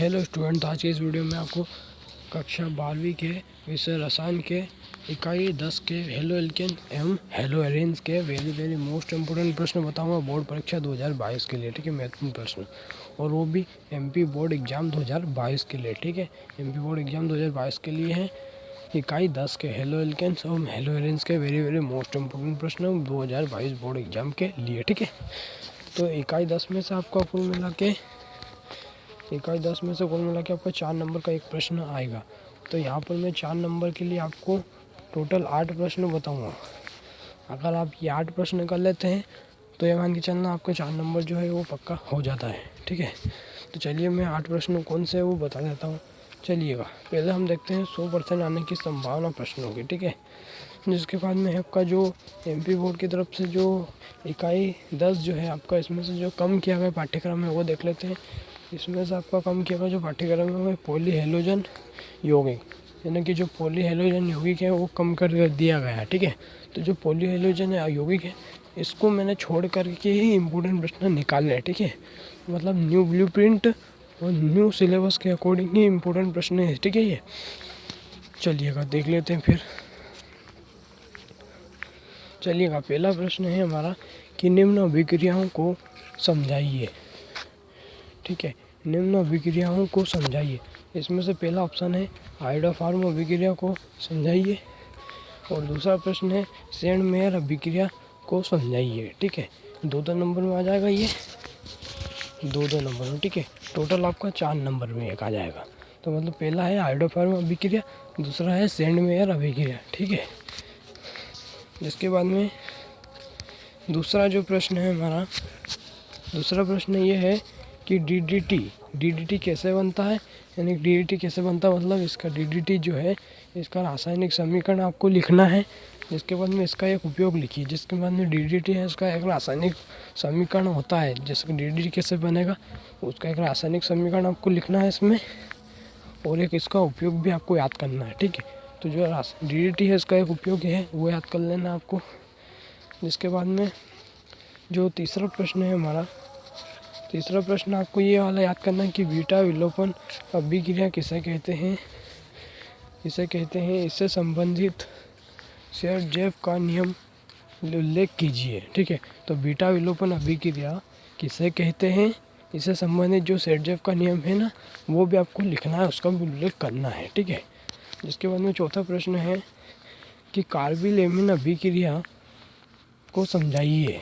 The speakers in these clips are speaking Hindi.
हेलो स्टूडेंट, आज के इस वीडियो में आपको कक्षा 12वीं के विषय रसायन के इकाई 10 के हेलो एल्केन एवं हेलो एरेन्स के वेरी मोस्ट इम्पोर्टेंट प्रश्न बताऊंगा बोर्ड परीक्षा 2022 के लिए। ठीक है, महत्वपूर्ण प्रश्न, और वो भी एमपी बोर्ड एग्जाम 2022 के लिए। ठीक है, एमपी बोर्ड एग्जाम 2022 के लिए है इकाई 10 के हेलो एल्केन्स एवं हेलो एरेन्स के वेरी मोस्ट इम्पोर्टेंट प्रश्न 2022 बोर्ड एग्जाम के लिए। ठीक है, तो इकाई 10 में से आपका कुल मिला के आपका 4 नंबर का एक प्रश्न आएगा। तो यहाँ पर मैं 4 नंबर के लिए आपको टोटल 8 प्रश्न बताऊँगा। अगर आप ये 8 प्रश्न कर लेते हैं तो ये मान के चलना आपका 4 नंबर जो है वो पक्का हो जाता है। ठीक है, तो चलिए मैं 8 प्रश्न कौन से है वो बता देता हूँ। चलिएगा, पहले हम देखते हैं 100% आने की संभावना प्रश्नों की। ठीक है, जिसके बाद में आपका जो एमपी बोर्ड की तरफ से जो इकाई 10 जो है आपका, इसमें से जो कम किया गया पाठ्यक्रम है वो देख लेते हैं। इसमें से आपका कम किया गया जो पाठ्यक्रम है वो पॉली हेलोजन यौगिक, यानी कि जो पॉली हेलोजन यौगिक है वो कम कर दिया गया है। ठीक है, तो जो पॉली हेलोजन यौगिक है इसको मैंने छोड़ करके ही इम्पोर्टेंट प्रश्न निकालने हैं। ठीक है, मतलब न्यू ब्लूप्रिंट और न्यू सिलेबस के अकॉर्डिंग ही इम्पोर्टेंट प्रश्न है। ठीक है, ये चलिएगा देख लेते हैं फिर। चलिएगा, पहला प्रश्न है हमारा कि निम्न अभिक्रियाओं को समझाइए। ठीक है, निम्न अभिक्रियाओं को समझाइए। इसमें से पहला ऑप्शन है हाइड्रोफॉर्म अभिक्रिया को समझाइए, और दूसरा प्रश्न है सेंड मेयर अभिक्रिया को समझाइए। ठीक है, 2 नंबर में आ जाएगा ये, 2 नंबर में। ठीक है, टोटल आपका 4 नंबर में एक आ जाएगा। तो मतलब पहला है हाइड्रोफॉर्म अभिक्रिया, दूसरा है सेंड मेयर अभिक्रिया। ठीक है, जिसके बाद में दूसरा जो प्रश्न है हमारा, दूसरा प्रश्न ये है कि डीडीटी कैसे बनता है। यानी डीडीटी कैसे बनता है मतलब इसका डीडीटी जो है इसका रासायनिक समीकरण आपको लिखना है। जिसके बाद में इसका एक उपयोग लिखिए। जिसके बाद में डीडीटी है इसका एक रासायनिक समीकरण होता है। जैसे डीडीटी कैसे बनेगा उसका एक रासायनिक समीकरण आपको लिखना है इसमें, और एक इसका उपयोग भी आपको याद करना है। ठीक है, तो जो डीडीटी है इसका एक उपयोग है वो याद कर लेना आपको। जिसके बाद में जो तीसरा प्रश्न है हमारा, तीसरा प्रश्न आपको ये वाला याद करना है कि बीटा विलोपन अभिक्रिया किसे कहते हैं। इससे संबंधित शेरजेफ का नियम उल्लेख कीजिए। ठीक है, तो बीटा विलोपन अभिक्रिया किसे कहते हैं, इससे संबंधित जो शेरजेफ का नियम है ना वो भी आपको लिखना है, उसका भी उल्लेख करना है। ठीक है, जिसके बाद में चौथा प्रश्न है कि कार्बिल एमीन अभिक्रिया को समझाइए।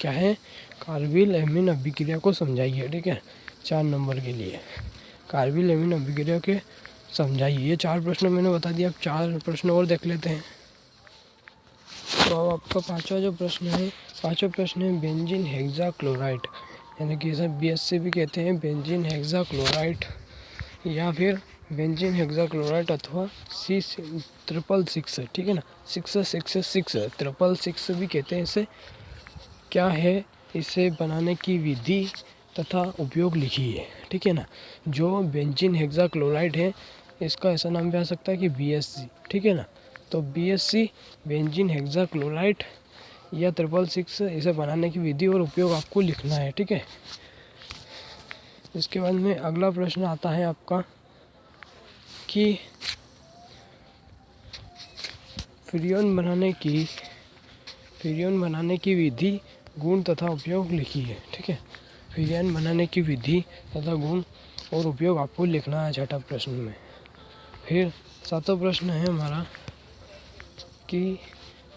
क्या है, कार्बिल एमीन अभिक्रिया को समझाइए। ठीक है, 4 नंबर के लिए कार्बिल एमीन अभिक्रिया के समझाइए। ये 4 प्रश्न मैंने बता दिया। अब 4 प्रश्न और देख लेते हैं। तो अब आपका पांचवा प्रश्न है बेंजीन हेक्साक्लोराइड, यानी कि इसे BSC भी कहते हैं, बेंजीन हेक्साक्लोराइड या फिर बेंजीन हेक्साक्लोराइड अथवा C666। ठीक है ना, 666 भी कहते हैं इसे। क्या है, इसे बनाने की विधि तथा उपयोग लिखिए। ठीक है ना, जो बेंजीन हेक्साक्लोराइड है इसका ऐसा नाम भी आ सकता है कि BSC। ठीक है ना, तो BSC बेंजीन हेक्साक्लोराइड या 666 इसे बनाने की विधि और उपयोग आपको लिखना है। ठीक है, इसके बाद में अगला प्रश्न आता है आपका कि फ्रियोन बनाने की विधि गुण तथा उपयोग लिखिए। ठीक है, फ्रियोन बनाने की विधि तथा गुण और उपयोग आपको लिखना है 6ठा प्रश्न में। फिर 7वां प्रश्न है हमारा कि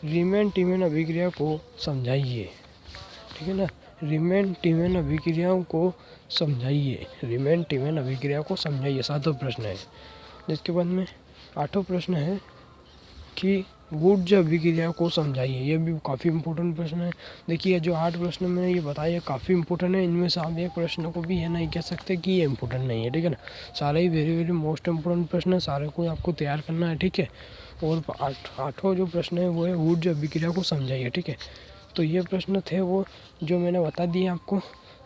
रीमैन टीमैन अभिक्रिया को समझाइए। ठीक है ना, रीमैन टीमैन अभिक्रियाओं को समझाइए। 7वां प्रश्न है। जिसके बाद में 8वां प्रश्न है कि वुड्स अभिक्रिया को समझाइए। ये भी काफ़ी इंपॉर्टेंट प्रश्न है। देखिए, जो 8 प्रश्न मैंने ये बताया काफ़ी इंपॉर्टेंट है। इनमें से आप एक प्रश्न को भी ये नहीं कह सकते कि ये इंपॉर्टेंट नहीं है। ठीक है ना, सारे ही वेरी मोस्ट इम्पोर्टेंट प्रश्न है, सारे को आपको तैयार करना है। ठीक है, और 8वां जो प्रश्न है वो है वुड्स अभिक्रिया को समझाइए। ठीक है, तो ये प्रश्न थे वो जो मैंने बता दिए आपको।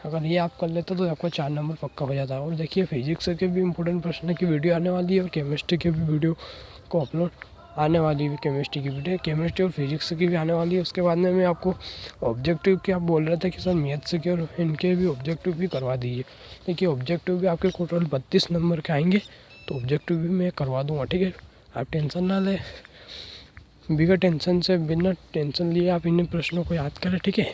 अगर ये आप कर लेते तो आपका 4 नंबर पक्का हो जाता है। और देखिए, फिजिक्स के भी इंपॉर्टेंट प्रश्न की वीडियो आने वाली है और केमिस्ट्री के भी वीडियो को अपलोड आने वाली है केमिस्ट्री की भी, केमिस्ट्री और फिजिक्स की भी आने वाली है। उसके बाद में मैं आपको ऑब्जेक्टिव की आप बोल रहे थे कि सर मैथ्स के और इनके भी ऑब्जेक्टिव भी करवा दीजिए। देखिए ऑब्जेक्टिव भी आपके टोटल 32 नंबर के आएंगे, तो ऑब्जेक्टिव भी मैं करवा दूँगा, ठीक है। आप टेंशन ना लें, बिना टेंशन लिए आप इन प्रश्नों को याद करें, ठीक है।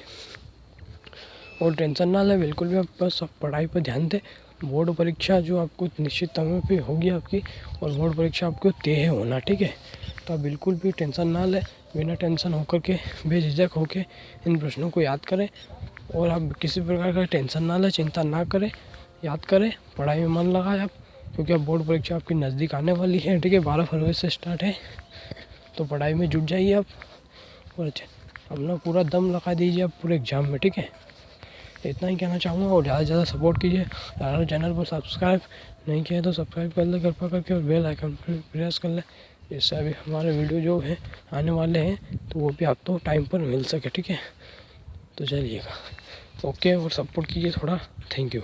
और टेंशन ना लें बिल्कुल भी, आप बस पढ़ाई पर ध्यान दें। बोर्ड परीक्षा जो आपको निश्चित समय पे होगी आपकी, और बोर्ड परीक्षा आपको तय होना, ठीक है। तो आप बिल्कुल भी टेंशन ना लें, बिना टेंशन होकर के बेझिझक होकर इन प्रश्नों को याद करें। और आप किसी प्रकार का टेंशन ना लें, चिंता ना करें, याद करें, पढ़ाई में मन लगाएं आप, क्योंकि अब बोर्ड परीक्षा आपकी नज़दीक आने वाली है, ठीक है। 12 फरवरी से स्टार्ट है, तो पढ़ाई में जुट जाइए आप, और अच्छा अपना पूरा दम लगा दीजिए आप पूरे एग्ज़ाम में, ठीक है। इतना ही कहना चाहूँगा, और ज़्यादा से ज़्यादा सपोर्ट कीजिए। अगर चैनल पर सब्सक्राइब नहीं किया तो सब्सक्राइब कर ले कृपा करके, और बेल आइकन पर प्रेस कर ले, जिससे अभी हमारे वीडियो जो है आने वाले हैं तो वो भी आपको टाइम पर मिल सके, ठीक है। तो चलिएगा, ओके, और सपोर्ट कीजिए थोड़ा, थैंक यू।